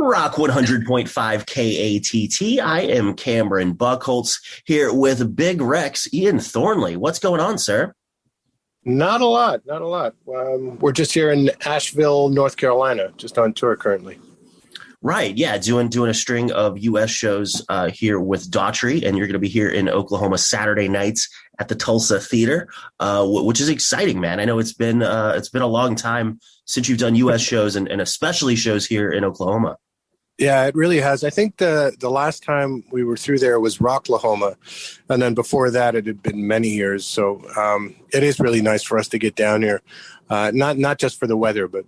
Rock 100.5 KATT. I am Cameron Buchholtz here with Big Rex, Ian Thornley. What's going on, sir? Not a lot. We're just here in Asheville, North Carolina, just on tour currently. Right, yeah, doing a string of U.S. shows here with Daughtry, and you're going to be here in Oklahoma Saturday nights at the Tulsa Theater, which is exciting, man. I know it's been a long time since you've done U.S. shows and especially shows here in Oklahoma. Yeah, it really has. I think the last time we were through there was Rocklahoma, and then before that it had been many years. So it is really nice for us to get down here, not just for the weather, but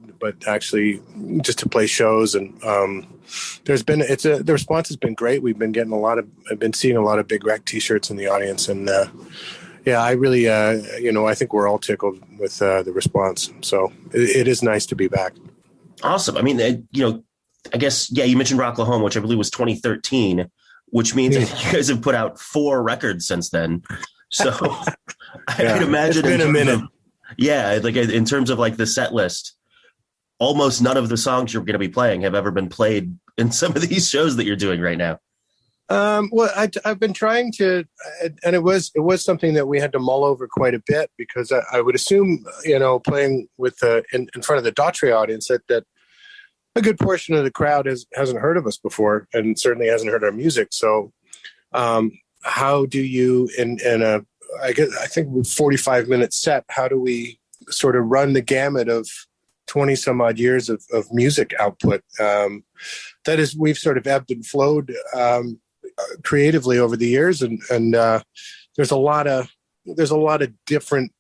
actually just to play shows. And the response has been great. We've been getting I've been seeing a lot of Big Rec T-shirts in the audience, and yeah, I really, I think we're all tickled with the response. So it is nice to be back. Awesome. I mean, I guess, yeah, you mentioned Rocklahoma, which I believe was 2013, which means you guys have put out 4 records since then. So I can imagine. It's been a minute. Like in terms of like the set list, almost none of the songs you're going to be playing have ever been played in some of these shows that you're doing right now. Well, I've been trying to, and it was something that we had to mull over quite a bit, because I would assume, playing with in front of the Daughtry audience that a good portion of the crowd hasn't heard of us before, and certainly hasn't heard our music. So, how do you I think 45-minute set, how do we sort of run the gamut of 20 some odd years of music output? That is, we've sort of ebbed and flowed creatively over the years, and there's a lot of different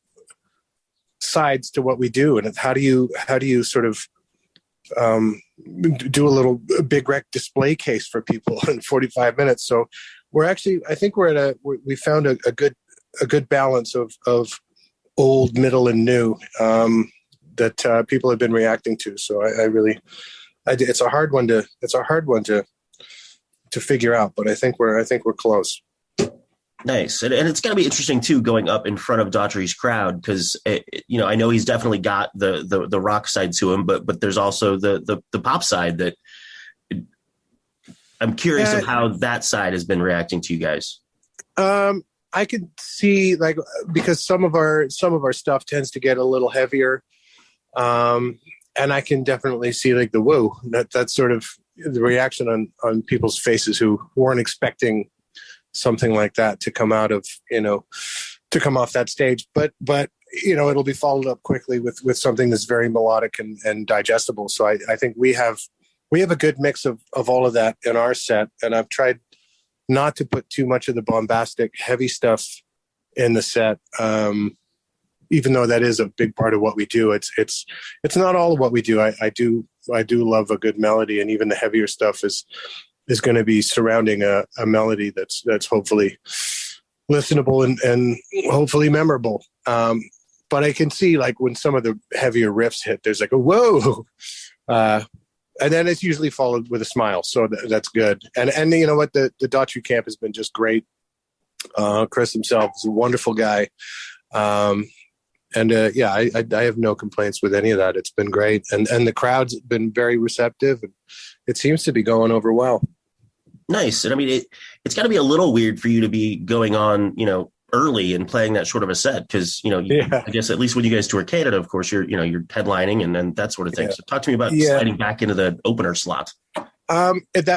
sides to what we do, and how do you sort of do a little Big Rec display case for people in 45 minutes. So I think we found a good balance of old, middle, and new that people have been reacting to. So it's a hard one to figure out, but I think we're close. Nice. And it's going to be interesting too, going up in front of Daughtry's crowd, because I know he's definitely got the rock side to him, but there's also the pop side that I'm curious of how that side has been reacting to you guys. I could see, because some of our stuff tends to get a little heavier, and I can definitely see the whoa, that's sort of the reaction on people's faces who weren't expecting something like that to come out of, to come off that stage. But it'll be followed up quickly with something that's very melodic and digestible. So I think we have a good mix of all of that in our set. And I've tried not to put too much of the bombastic, heavy stuff in the set. Even though that is a big part of what we do, it's not all of what we do. I do love a good melody, and even the heavier stuff is going to be surrounding a melody that's hopefully listenable and hopefully memorable. But I can see, when some of the heavier riffs hit, there's a whoa, and then it's usually followed with a smile. So that's good. And you know what, the Daughtry camp has been just great. Chris himself is a wonderful guy. I have no complaints with any of that. It's been great. And the crowd's been very receptive, and it seems to be going over well. Nice. And I mean, it's got to be a little weird for you to be going on, early and playing that short of a set, because, I guess at least when you guys tour Canada, of course, you're headlining and that sort of thing. Yeah. So talk to me about sliding back into the opener slot. I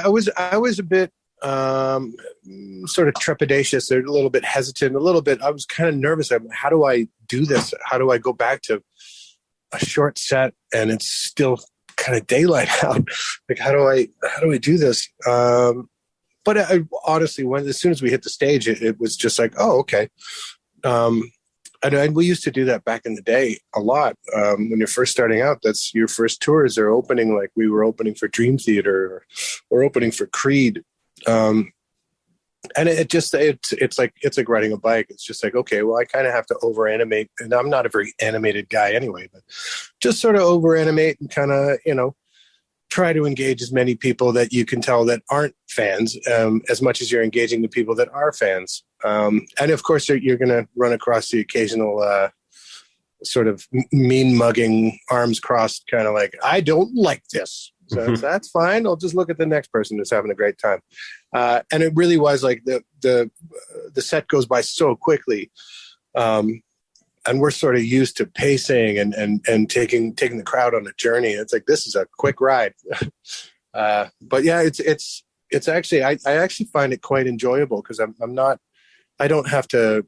was a bit sort of trepidatious, a little bit hesitant, I was kind of nervous. How do I do this? How do I go back to a short set and it's still kind of daylight out? How do I do this? But I honestly, as soon as we hit the stage, it was just oh, okay. And we used to do that back in the day a lot. When you're first starting out, that's your first tours are opening. We were opening for Dream Theater or opening for Creed. And it's like riding a bike. It's just okay, well, I kind of have to over animate, and I'm not a very animated guy anyway, but just sort of over animate and kind of, try to engage as many people that you can tell that aren't fans, as much as you're engaging the people that are fans. And of course you're going to run across the occasional, sort of mean mugging, arms crossed, kind of I don't like this, So that's fine. I'll just look at the next person who's having a great time. And it really was like the set goes by so quickly. And we're sort of used to pacing and taking the crowd on a journey. It's like, this is a quick ride. But yeah, it's actually, I actually find it quite enjoyable because I don't have to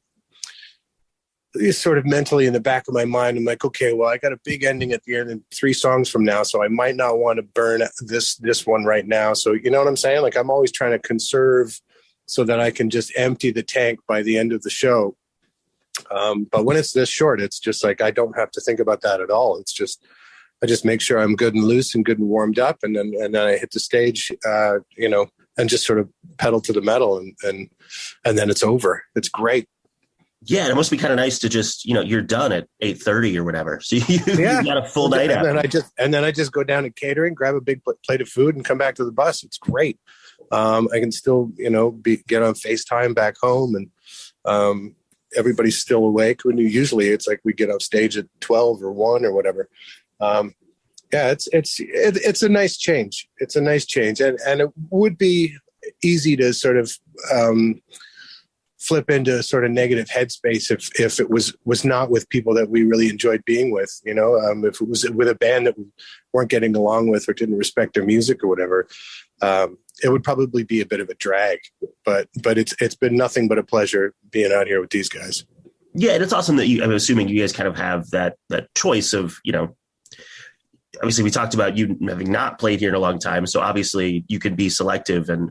sort of mentally in the back of my mind. I'm like, okay, well, I got a big ending at the end and 3 songs from now. So I might not want to burn this one right now. So you know what I'm saying? Like, I'm always trying to conserve so that I can just empty the tank by the end of the show. But when it's this short, it's just like, I don't have to think about that at all. It's just, I just make sure I'm good and loose and good and warmed up. And then I hit the stage, and just sort of pedal to the metal and then it's over. It's great. Yeah, it must be kind of nice to just, you're done at 8:30 or whatever. So you got a full night out. And then I just go down to catering, grab a big plate of food and come back to the bus. It's great. I can still, get on FaceTime back home and everybody's still awake. When usually it's like we get off stage at 12 or 1 or whatever. It's a nice change. It's a nice change. And it would be easy to sort of flip into a sort of negative headspace if it was not with people that we really enjoyed being with, if it was with a band that we weren't getting along with or didn't respect their music or whatever, it would probably be a bit of a drag, but it's been nothing but a pleasure being out here with these guys. Yeah. And it's awesome that I'm assuming you guys kind of have that choice of, obviously we talked about you having not played here in a long time. So obviously you can be selective and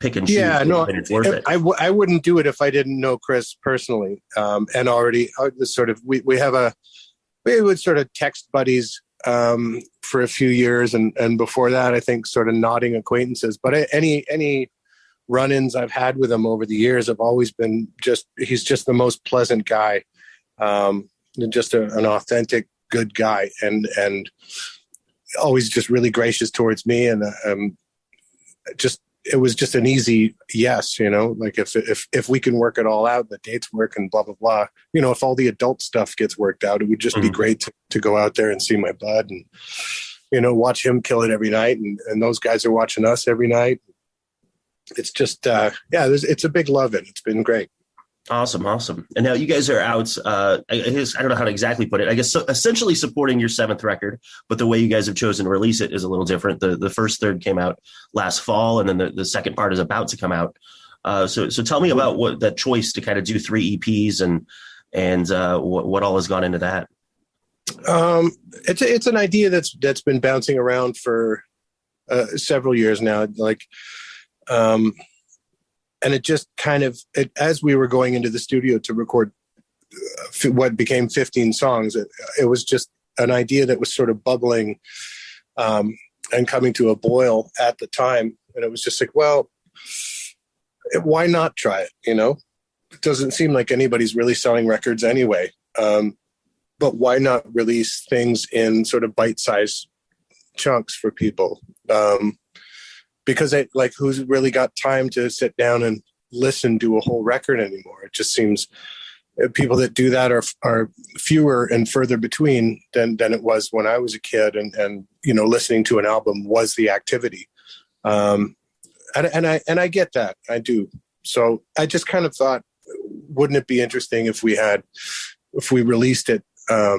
pick and choose. Yeah, no, it's worth it. I wouldn't do it if I didn't know Chris personally. And already sort of, we would sort of text buddies for a few years. And before that, I think sort of nodding acquaintances, but any run-ins I've had with him over the years have always been he's just the most pleasant guy. Just an authentic, good guy and always just really gracious towards me. And it was just an easy yes, like if we can work it all out, the dates work and blah, blah, blah, if all the adult stuff gets worked out, it would just be great to go out there and see my bud and, watch him kill it every night. And those guys are watching us every night. It's just, it's a big love in. It's been great. Awesome. And now you guys are out, I don't know how to exactly put it. I guess essentially supporting your 7th record, but the way you guys have chosen to release it is a little different. The first third came out last fall, and then the second part is about to come out. So tell me about what that choice to kind of do 3 EPs and what all has gone into that. It's an idea that's been bouncing around for several years now. And it just kind of, as we were going into the studio to record what became 15 songs, it was just an idea that was sort of bubbling and coming to a boil at the time. And it was just like, well, why not try it? It doesn't seem like anybody's really selling records anyway. But why not release things in sort of bite-sized chunks for people? Because who's really got time to sit down and listen to a whole record anymore? It just seems people that do that are fewer and further between than it was when I was a kid. And listening to an album was the activity. And I get that. I do. So I just kind of thought, wouldn't it be interesting if we released it 5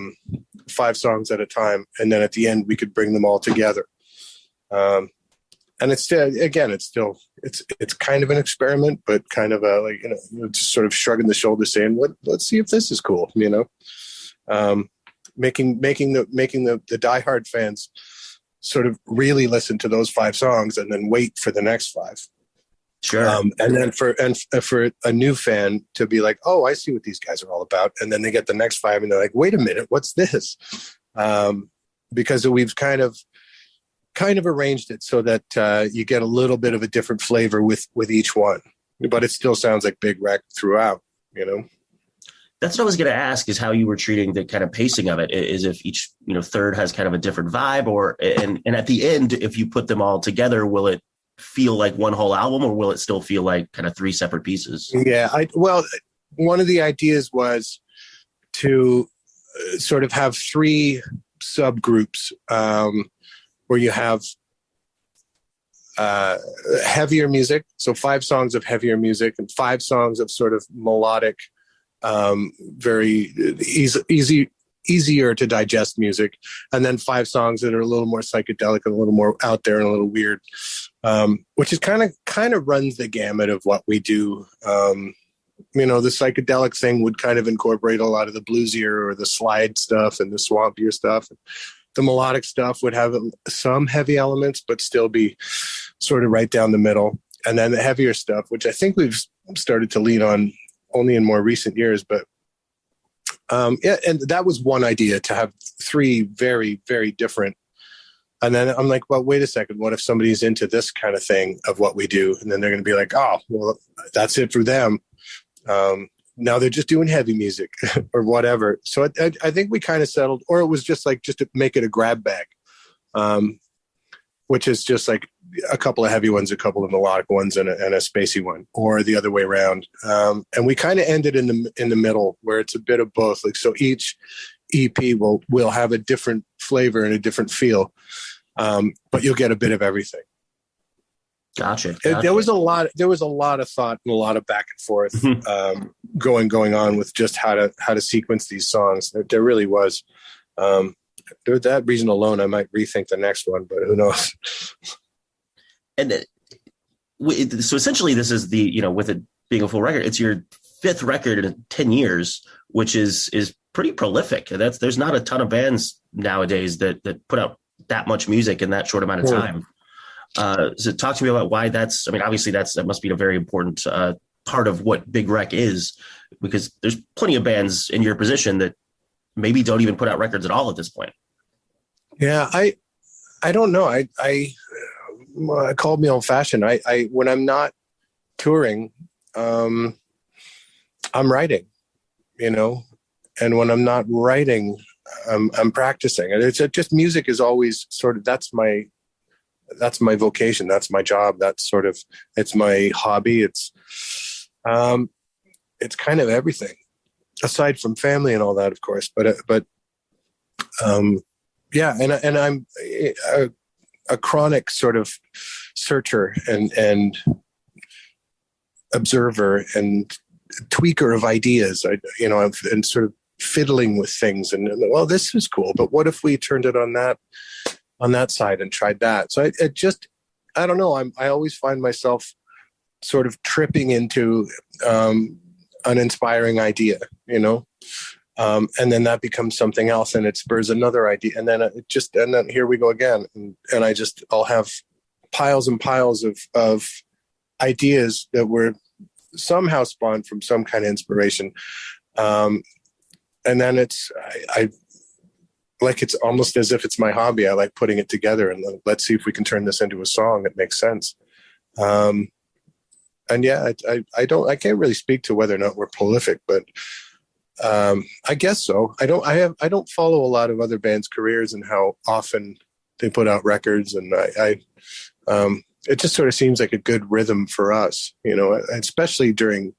songs at a time, and then at the end we could bring them all together. And it's kind of an experiment, but kind of just sort of shrugging the shoulders, saying, let's see if this is cool, making the diehard fans sort of really listen to those 5 songs and then wait for the next 5. Sure. And then for a new fan to be like, oh, I see what these guys are all about. And then they get the next 5 and they're like, wait a minute, what's this? Because we've kind of arranged it so that you get a little bit of a different flavor with each one, but it still sounds like Big Wreck throughout, That's what I was going to ask, is how you were treating the kind of pacing of it, is if each, third has kind of a different vibe, and at the end, if you put them all together, will it feel like one whole album, or will it still feel like kind of 3 separate pieces? Yeah. One of the ideas was to sort of have 3 subgroups, where you have heavier music. So 5 songs of heavier music and 5 songs of sort of melodic, very easier to digest music. And then 5 songs that are a little more psychedelic and a little more out there and a little weird, which is kind of runs the gamut of what we do. The psychedelic thing would kind of incorporate a lot of the bluesier or the slide stuff and the swampier stuff. The melodic stuff would have some heavy elements, but still be sort of right down the middle. And then the heavier stuff, which I think we've started to lean on only in more recent years. But and that was one idea, to have 3 very, very different. And then I'm like, well, wait a second. What if somebody's into this kind of thing of what we do? And then they're going to be like, oh, well, that's it for them. Now they're just doing heavy music or whatever. So I think we kind of settled, or it was just to make it a grab bag, which is just like a couple of heavy ones, a couple of melodic ones, and a spacey one, or the other way around. And we kind of ended in the middle, where it's a bit of both. Like, so each EP will have a different flavor and a different feel, but you'll get a bit of everything. Gotcha. There was a lot of thought and a lot of back and forth going on with just how to sequence these songs. There really was. For that reason alone, I might rethink the next one, but who knows? And so essentially, this is with it being a full record, it's your 5th record in 10 years, which is pretty prolific. There's not a ton of bands nowadays that put out that much music in that short amount of time. So talk to me about why that's, obviously that must be a very important part of what Big Rec is, because there's plenty of bands in your position that maybe don't even put out records at all at this point. Yeah, I don't know. I called me old fashioned. I when I'm not touring, I'm writing, and when I'm not writing, I'm practicing. And it's just, music is always sort of, that's my vocation. That's my job. That's sort of, it's my hobby. It's kind of everything aside from family and all that, of course. But yeah. And I'm a chronic sort of searcher and observer and tweaker of ideas. And sort of fiddling with things and, well, this is cool, but what if we turned it on that side and tried that? So I don't know. I always find myself sort of tripping into an inspiring idea, and then that becomes something else, and it spurs another idea, and then and then here we go again, and I'll have piles and piles of ideas that were somehow spawned from some kind of inspiration, and then it's almost as if it's my hobby. I like putting it together and let's see if we can turn this into a song that makes sense. And yeah, I can't really speak to whether or not we're prolific, but I guess so. I don't follow a lot of other bands' careers and how often they put out records, and it just sort of seems like a good rhythm for us, especially during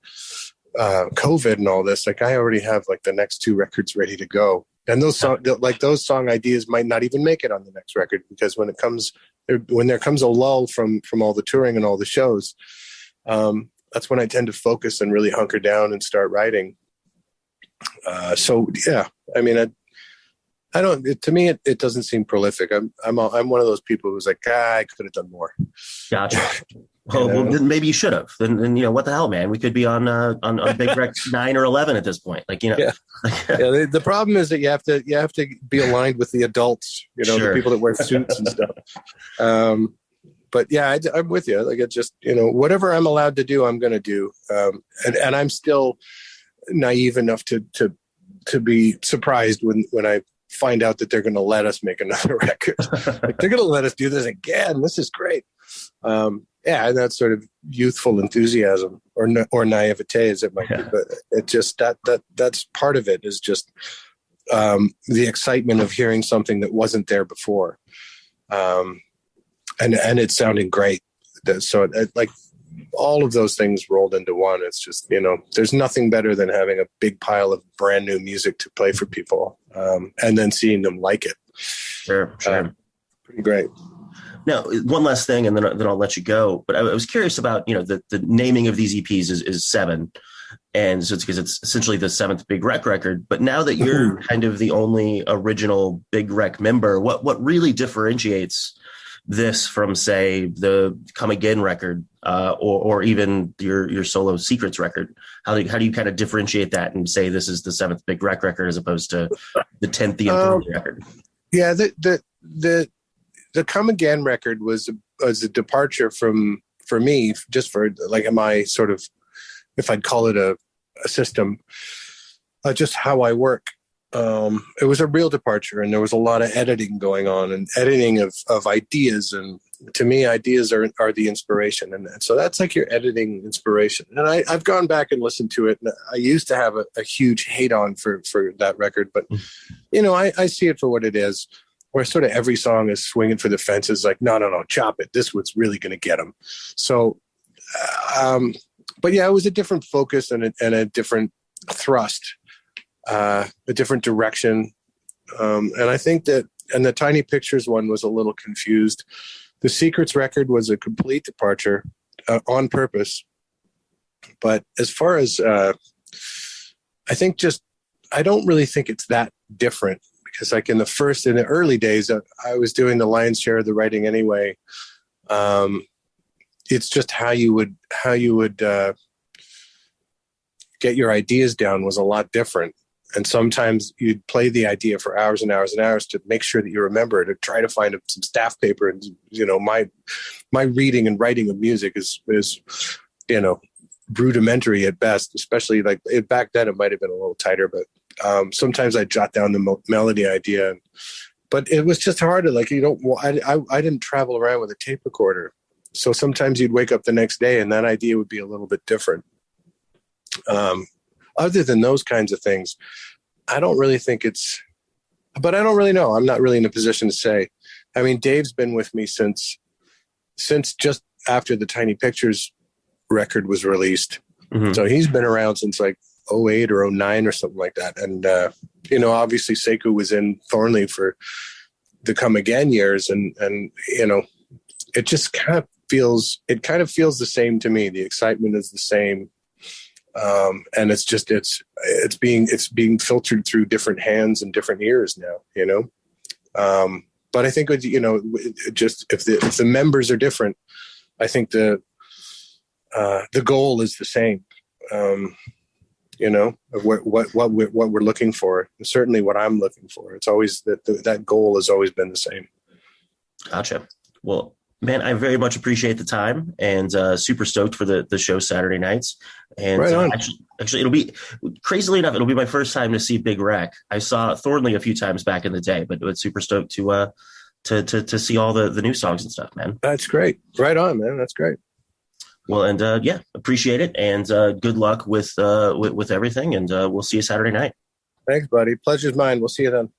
COVID and all this. Like, I already have the next 2 records ready to go. And those song ideas might not even make it on the next record, because when there comes a lull from all the touring and all the shows, that's when I tend to focus and really hunker down and start writing. So yeah, I don't. To me, it doesn't seem prolific. I'm one of those people who's like, I could have done more. Gotcha. Well, then maybe you should have. Then what the hell, man? We could be on Big Rec 9 or 11 at this point. Yeah. Yeah. The problem is that you have to be aligned with the adults. Sure. The people that wear suits and stuff. But yeah, I'm with you. Like, it's just whatever I'm allowed to do, I'm going to do. And I'm still naive enough to be surprised when I find out that they're going to let us make another record. Like, they're going to let us do this again. This is great. Yeah, and that's sort of youthful enthusiasm or naivete, as it might be. But it just that's part of it, is just the excitement of hearing something that wasn't there before, and it's sounding great. So all of those things rolled into one. It's just, there's nothing better than having a big pile of brand new music to play for people, and then seeing them like it. Sure. Pretty great. Now, one last thing, and then I'll let you go. But I was curious about, the naming of these EPs is 7. And so it's because it's essentially the 7th Big Rec record. But now that you're kind of the only original Big Rec member, what really differentiates this from, say, the Come Again record, or even your solo Secrets record? How do you kind of differentiate that and say this is the 7th Big Rec record as opposed to the 10th Ian Thornley record? Yeah, the Come Again record was a departure for me, just for like my sort of, if I'd call it a system, just how I work. It was a real departure, and there was a lot of editing going on, and editing of ideas. And to me, ideas are the inspiration. And so that's like your editing inspiration. And I've gone back and listened to it. And I used to have a huge hate on for that record, but I see it for what it is, where sort of every song is swinging for the fences. Like, no, chop it. This was really going to get them. So, but yeah, it was a different focus and a different thrust, a different direction. And I think that, and the Tiny Pictures one was a little confused. The Secrets record was a complete departure on purpose. But as far as, I don't really think it's that different, because like in the early days, I was doing the lion's share of the writing anyway. It's just how you would get your ideas down was a lot different. And sometimes you'd play the idea for hours and hours and hours to make sure that you remember it, or try to find some staff paper. And, my reading and writing of music is rudimentary at best, especially like back then it might've been a little tighter, but sometimes I jot down the melody idea, but it was just hard to I didn't travel around with a tape recorder. So sometimes you'd wake up the next day and that idea would be a little bit different. Other than those kinds of things, I don't really think but I don't really know. I'm not really in a position to say. I mean, Dave's been with me since just after the Tiny Pictures record was released. Mm-hmm. So he's been around since like 2008 or 2009 or something like that. And, obviously Sekou was in Thornley for the Come Again years. And it just kind of feels the same to me. The excitement is the same. And it's being filtered through different hands and different ears now, but I think, just if the members are different, I think the goal is the same. Of what we're looking for, and certainly what I'm looking for. It's always that goal has always been the same. Gotcha. Well, man, I very much appreciate the time, and super stoked for the show Saturday nights. And right on. Actually, it'll be, crazily enough, it'll be my first time to see Big Rec. I saw Thornley a few times back in the day, but it's super stoked to see all the new songs and stuff, man. That's great. Right on, man. That's great. Well, and appreciate it, and good luck with everything, and we'll see you Saturday night. Thanks, buddy. Pleasure's mine. We'll see you then.